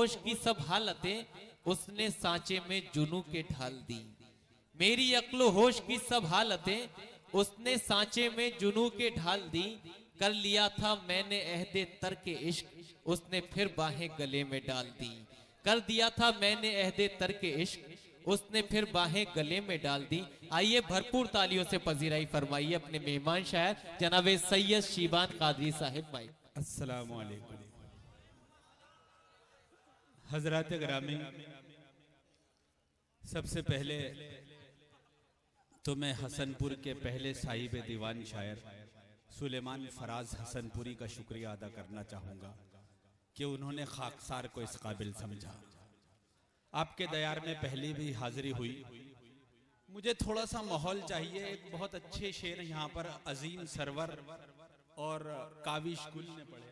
होश की सब हालतें उसने सांचे में जुनू के ढाल दी। मेरी अक्लो होश की सब हालतें उसने सांचे में जुनू के ढाल दी। कर लिया था मैंने अहदे तर्क इश्क उसने फिर बाहें गले में डाल दी। कर दिया था मैंने अहदे तर्क इश्क उसने फिर बाहें गले में डाल दी। आइए भरपूर तालियों से पजीराई फरमाइए अपने मेहमान शायर जनाब सैयद शीबान कादरी साहिब भाई। अस्सलामु अलैकुम हजरात ग्रामी, सबसे पहले तो मैं हसनपुर के पहले साहिब दीवान शायर सुलेमान फराज हसनपुरी का शुक्रिया अदा करना चाहूँगा कि उन्होंने खाकसार को इस काबिल समझा। आपके दयार में पहले भी हाजिरी हुई। मुझे थोड़ा सा माहौल चाहिए। एक बहुत अच्छे शेर यहाँ पर अजीम सरवर और काविश गुल ने पढ़े,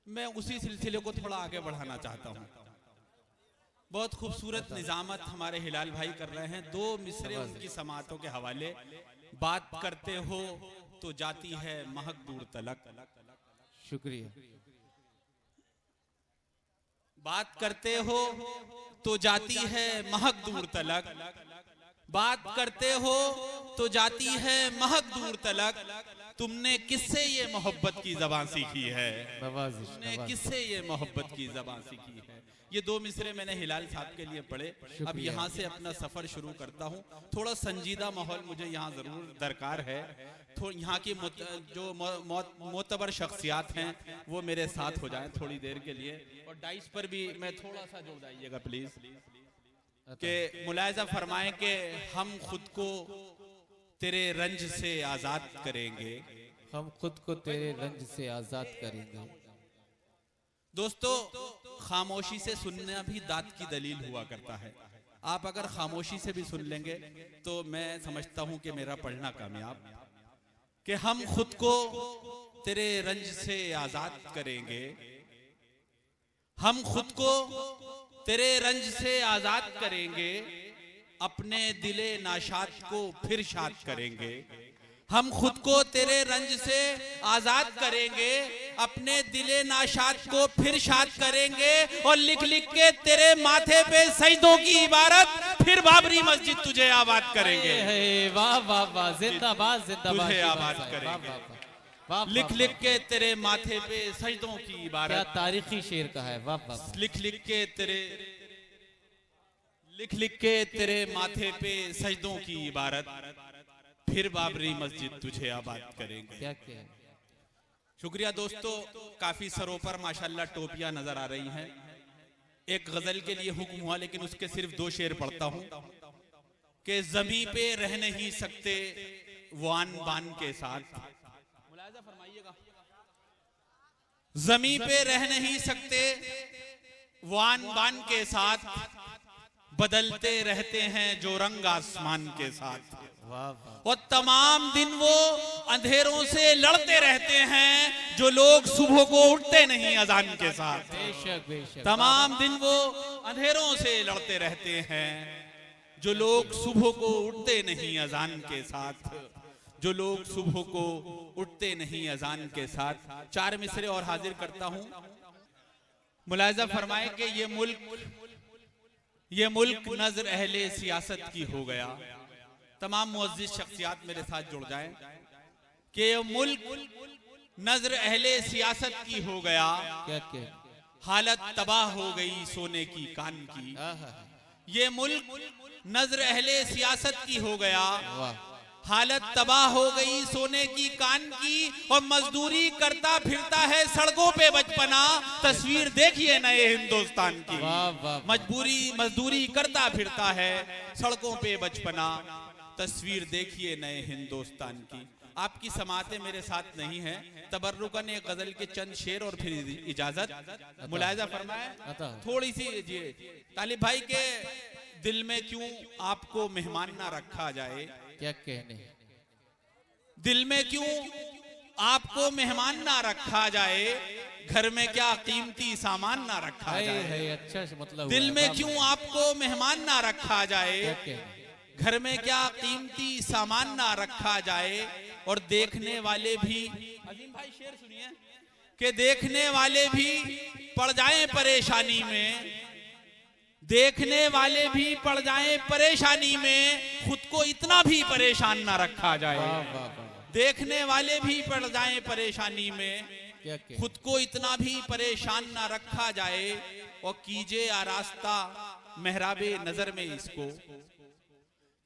मैं उसी सिलसिले को थोड़ा आगे बढ़ाना चाहता हूँ। बहुत खूबसूरत निजामत हमारे हिलाल भाई कर रहे हैं। दो मिसरे उनकी समातों के हवाले। बात करते हो तो जाती है महक दूर तलक। शुक्रिया। बात करते हो तो जाती है महक दूर तलक। बात करते हो तो जाती है महक दूर तलक। तुमने किससे ये मोहब्बत की जबान सीखी है? तुमने किससे ये मोहब्बत की जबान सीखी है? ये दो मिसरे मैंने हिलाल साहब के लिए पढ़े। अब यहाँ से अपना सफर शुरू करता हूँ। थोड़ा संजीदा माहौल मुझे यहाँ जरूर दरकार है। तो यहाँ की जो मोतबर शख्सियात हैं वो मेरे साथ हो जाएं थोड़ी देर के लिए। और डाइस पर भी मैं थोड़ा सा जोड़ जाइएगा प्लीज, कि मुलायजा फरमाएं कि हम खुद को तेरे रंज से आजाद करेंगे। हम खुद को तेरे रंज से आजाद करेंगे। दोस्तों, खामोशी से सुनना भी दात की दलील हुआ करता है। आप अगर खामोशी से भी सुन लेंगे तो मैं समझता हूं कि मेरा पढ़ना कामयाब। कि हम खुद को तेरे रंज से आजाद करेंगे। हम खुद को तेरे रंज से आजाद करेंगे। अपने दिले नाशाद को फिर शाद करेंगे। हम खुद को तेरे रंज से आजाद करेंगे। अपने दिले नाशाद को फिर शाद करेंगे। और लिख लिख के तेरे माथे पे सजदों की इबारत फिर बाबरी मस्जिद तुझे आबाद करेंगे। वाह वाह वाह, जिंदाबाद जिंदाबाद, तुझे आबाद करेंगे। लिख लिख के तेरे माथे पे सजदों की इबारत। क्या तारीखी शेर का है। वाह वाह। लिख लिख के तेरे माथे पे सजदों की इबारत फिर बाबरी मस्जिद तुझे आबाद करेंगे। क्या क्या? शुक्रिया दोस्तों। काफी सरों पर माशाल्लाह टोपियां नजर आ रही हैं। एक गजल के लिए हुक्म हुआ, लेकिन उसके सिर्फ दो शेर पढ़ता हूं कि जमी पे रह नहीं सकते वान बान के साथ। मुलाहिजा फरमाइएगा। जमी पे रह नहीं सकते वान बान के साथ। बदलते रहते हैं जो रंग आसमान के साथ। और तमाम दिन वो अंधेरों से लड़ते रहते हैं जो लोग सुबह को उठते नहीं अजान के साथ। बेशक बेशक। तमाम दिन वो अंधेरों से लड़ते रहते हैं जो लोग सुबह को उठते नहीं अजान के साथ। जो लोग सुबह को उठते नहीं अजान के साथ। चार मिसरे और हाजिर करता हूं। मुलाहिजा फरमाए कि ये मुल्क नजर अहले सियासत की हो गया। तमाम मुअज्जिज शख्सियात मेरे साथ जुड़ जाएं कि ये मुल्क नजर अहले सियासत की हो गया। क्या क्या? हालत तबाह हो गई सोने की कान की। ये मुल्क नजर अहले सियासत की हो गया। हालत तबाह हो गई सोने की कान की। और मजदूरी करता फिरता है सड़कों पे बचपना। तस्वीर देखिए नए हिंदुस्तान की। मजदूरी करता फिरता है सड़कों पे बचपना। तस्वीर देखिए नए हिंदुस्तान की। आपकी समातें मेरे साथ नहीं है। तबर्रुकन एक गजल के चंद शेर और फिर इजाजत। मुलाहिजा फरमाए थोड़ी सी। जी तालिब भाई के दिल में क्यों आपको मेहमान ना रखा जाए। क्या कहने? दिल में क्यों आपको मेहमान ना रखा जाए। घर में क्या कीमती सामान ना रखा जाए। अच्छा मतलब दिल में क्यों आपको मेहमान ना रखा जाए। घर में क्या कीमती सामान ना रखा जाए। और देखने वाले भी अजीम भाई शेर सुनिए कि देखने वाले भी पड़ जाएं परेशानी में, देखने वाले भी पड़ जाएं परेशानी में, खुद को इतना भी परेशान ना रखा जाए। वाह वाह वाह, देखने वाले भी पड़ जाएं परेशानी में, क्या कह खुद को इतना भी परेशान ना रखा जाए। और कीजिए आरास्ता मेहराबे नजर में इसको,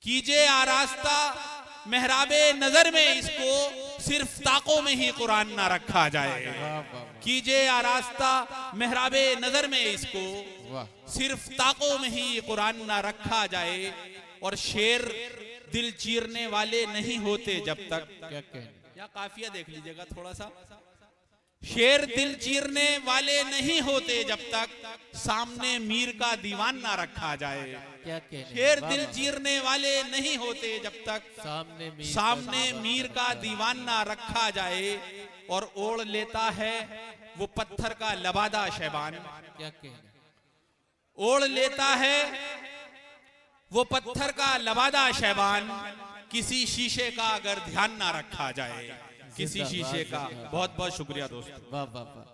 कीजिए आरास्ता मेहराबे नजर में इसको, सिर्फ ताकों में ही कुरान ना रखा जाए। वाह वाह कीजिए आरास्ता मेहराबे नजर में इसको, वाह, सिर्फ ताकों में ही कुरान ना रखा जाए। और शेर दिल चीरने वाले नहीं होते जब तक, क्या कहने, या काफिया देख लीजिएगा थोड़ा सा, शेर दिल चीरने वाले नहीं होते जब तक सामने मीर का दीवान ना रखा जाए। क्या कहने, शेर वाह, दिल वाह, चीरने वाले नहीं होते जब तक सामने मीर का दीवान ना रखा जाए। और ओढ़ लेता है वो पत्थर का लबादा शैबान, क्या कहने, ओढ़ लेता है वो पत्थर का लबादा शैबान, किसी शीशे का अगर ध्यान ना रखा जाए, किसी शीशे का। बहुत बहुत शुक्रिया दोस्तों। वाह वाह वाह।